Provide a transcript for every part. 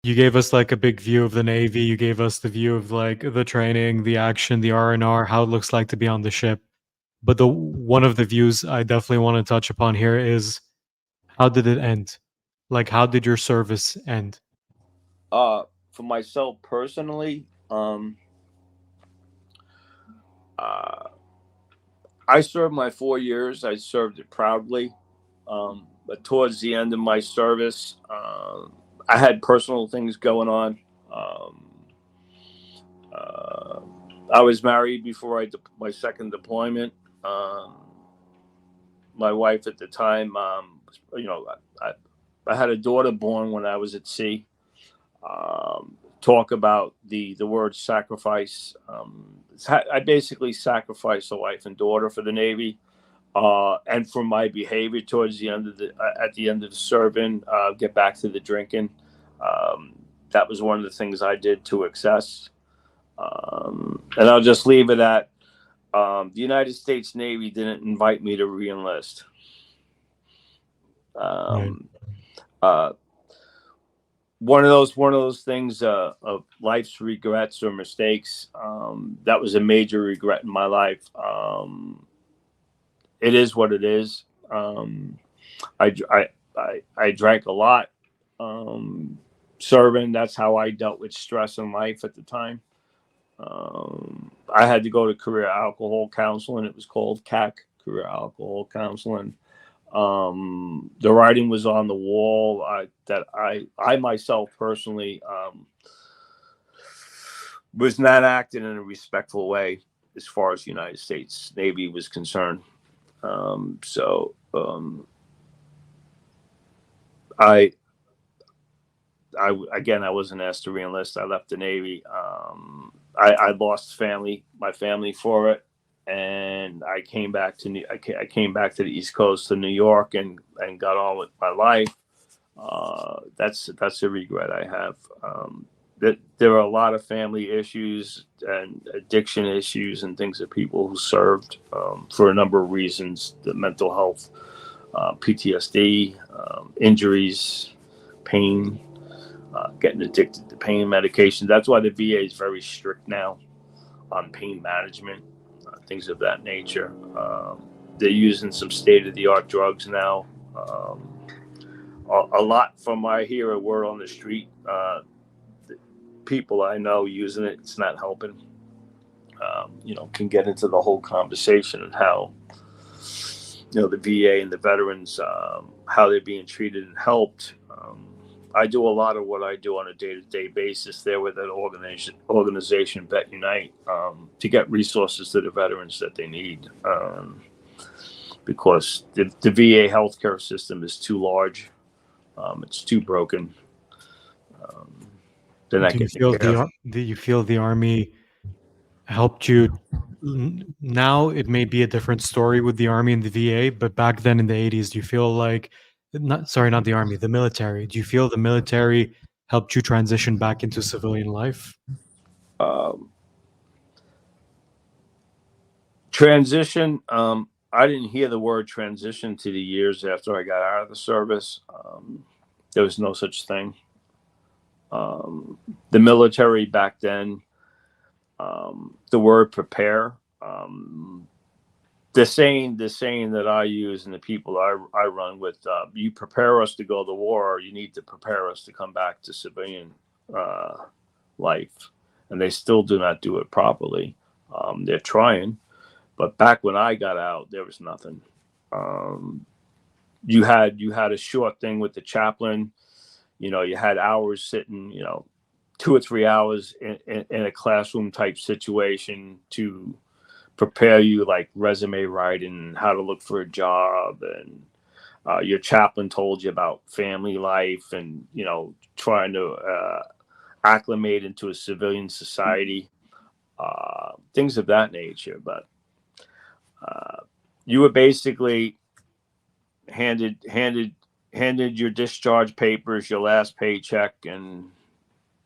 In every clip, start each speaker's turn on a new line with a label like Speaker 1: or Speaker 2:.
Speaker 1: You gave us like a big view of the Navy. You gave us the view of like the training, the action, the R&R, how it looks like to be on the ship. But the one of the views I definitely want to touch upon here is how did it end? Like how did your service end?
Speaker 2: For myself personally, uh, I served my 4 years. I served it proudly. But towards the end of my service, I had personal things going on. Um, uh, I was married before my second deployment. Um, my wife at the time, you know, I, I had a daughter born when I was at sea. Talk about the word sacrifice. I basically sacrificed a wife and daughter for the Navy, and for my behavior towards the end of the at the end of the serving, get back to the drinking. Um, that was one of the things I did to excess. And I'll just leave it at the United States Navy didn't invite me to reenlist.
Speaker 1: Right.
Speaker 2: Um, uh, one of those things of life's regrets or mistakes. That was a major regret in my life. It is what it is. I, I, I drank a lot. Um, Serving, that's how I dealt with stress in life at the time. I had to go to career alcohol counseling. It was called CAC, career alcohol counseling. The writing was on the wall. I myself personally was not acting in a respectful way as far as the United States Navy was concerned. So I, again, I wasn't asked to reenlist. I left the Navy. I lost my family for it, and I came back to the East Coast to New York and got on with my life. That's a regret I have. That there are a lot of family issues and addiction issues and things that people who served for a number of reasons: the mental health, PTSD, injuries, pain, getting addicted to pain medication. That's why the VA is very strict now on pain management, things of that nature. They're using some state of the art drugs now. A lot from I hear a word on the street. People I know using it, it's not helping. Can get into the whole conversation and how the VA and the veterans, how they're being treated and helped. I do a lot of what I do on a day-to-day basis there with an organization Vet Unite, to get resources to the veterans that they need, because the VA healthcare system is too large. It's too broken. Um, they're not
Speaker 1: Do you
Speaker 2: getting
Speaker 1: feel
Speaker 2: care.
Speaker 1: do you feel the army helped you? Now it may be a different story with the army and the VA, but back then in the 80s, do you feel like not sorry, not the army, the military. Do you feel the military helped you transition back into civilian life?
Speaker 2: Um, Transition. I didn't hear the word transition to the years after I got out of the service. There was no such thing. Um, the military back then, the word prepare. The saying that I use and the people I run with, you prepare us to go to war, or you need to prepare us to come back to civilian uh, life, and they still do not do it properly. They're trying, but back when I got out, there was nothing. Um, you had a short thing with the chaplain. You had hours sitting, 2 or 3 hours in a classroom type situation to prepare you, like resume writing, how to look for a job, and your chaplain told you about family life and trying to acclimate into a civilian society, things of that nature. But uh, you were basically handed handed handed your discharge papers, your last paycheck, and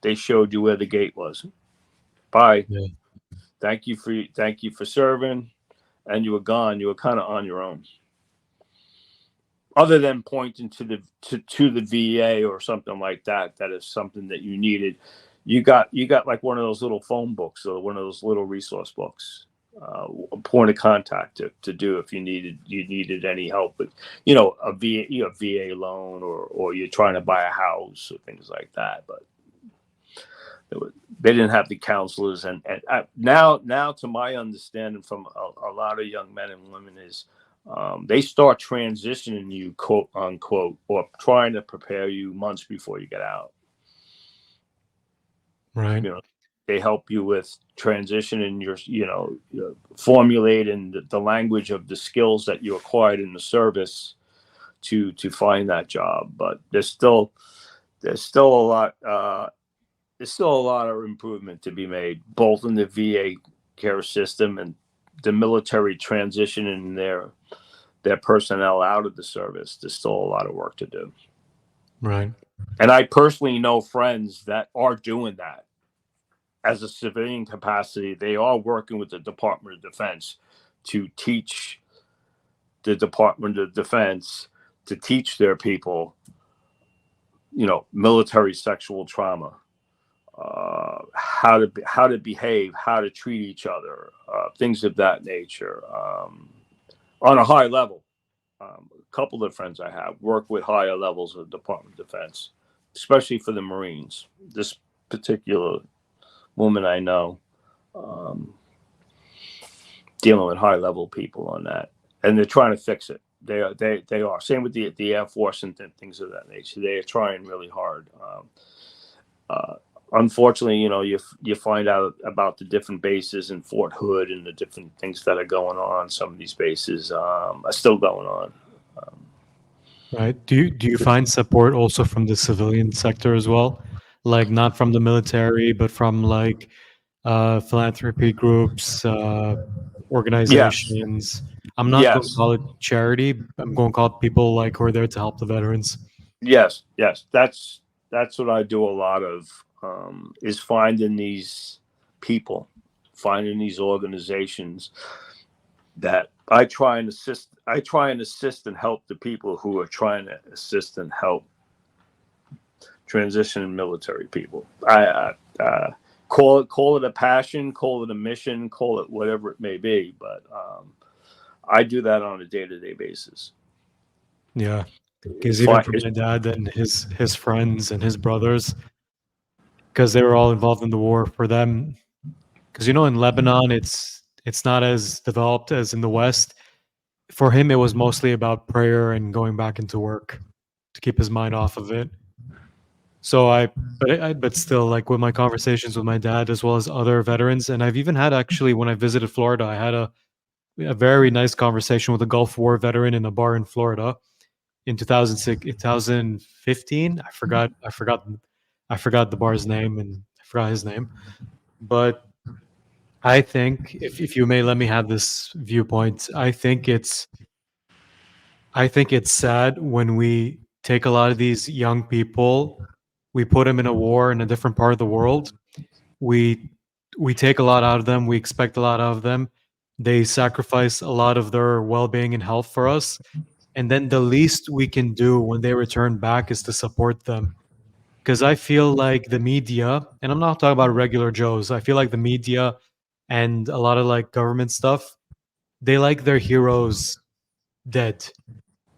Speaker 2: they showed you where the gate was. Bye.
Speaker 1: Yeah.
Speaker 2: Thank you for serving, and you were gone. You were kind of on your own. other than pointing to the VA or something like that, that is something that you needed. You got like one of those little phone books or one of those little resource books, a point of contact to do if you needed any help with, a VA loan, or you're trying to buy a house or things like that. But they didn't have the counselors, and now to my understanding from a lot of young men and women is, they start transitioning you, quote unquote, or trying to prepare you months before you get out.
Speaker 1: Right.
Speaker 2: They help you with transitioning formulating the language of the skills that you acquired in the service to find that job. But there's still a lot. There's still a lot of improvement to be made, both in the VA care system and the military transitioning their personnel out of the service. There's still a lot of work to do.
Speaker 1: Right.
Speaker 2: And I personally know friends that are doing that as a civilian capacity. They are working with the Department of Defense to teach the Department of Defense to teach their people, military sexual trauma, how to behave, how to treat each other, things of that nature, on a high level. A couple of friends I have work with higher levels of the Department of Defense, especially for the Marines. This particular woman I know, dealing with high level people on that, and they're trying to fix it. They are. Same with the Air Force and things of that nature. They are trying really hard. Unfortunately, you find out about the different bases in Fort Hood and the different things that are going on. Some of these bases are still going on.
Speaker 1: Right. Do you find support also from the civilian sector as well? Like not from the military, but from like philanthropy groups,
Speaker 2: Yes,
Speaker 1: organizations. I'm not going to
Speaker 2: yes,
Speaker 1: call it charity. I'm going to call it people like who are there to help the veterans.
Speaker 2: yes. That's what I do a lot of, is finding these people, finding these organizations that I try and assist. I try and assist and help the people who are trying to assist and help transition military people. I call it a passion, call it a mission, call it whatever it may be, but I do that on a day-to-day basis.
Speaker 1: Yeah. Because even
Speaker 2: Fine.
Speaker 1: for my dad and his friends and his brothers, because they were all involved in the war, for them, because in Lebanon it's not as developed as in the West. For him, it was mostly about prayer and going back into work to keep his mind off of it. So but still, like with my conversations with my dad as well as other veterans, and I've even had actually when I visited Florida, I had a very nice conversation with a Gulf War veteran in a bar in Florida in 2006, 2015. I forgot the bar's name and I forgot his name. But I think if you may let me have this viewpoint, I think it's sad when we take a lot of these young people, we put them in a war in a different part of the world. We we take a lot out of them. We expect a lot out of them. They sacrifice a lot of their well-being and health for us. And then the least we can do when they return back is to support them. Because I feel like the media, and I'm not talking about regular Joes, I feel like the media and a lot of like government stuff, they like their heroes dead.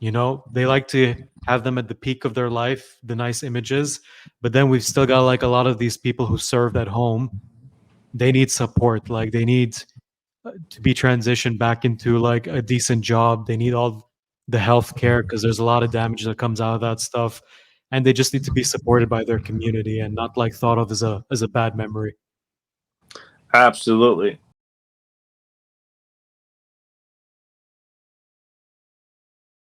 Speaker 1: They like to have them at the peak of their life, the nice images, but then we've still got like a lot of these people who served at home. They need support, like they need to be transitioned back into like a decent job. They need all the health care because there's a lot of damage that comes out of that stuff, and they just need to be supported by their community and not like thought of as a bad memory.
Speaker 2: Absolutely.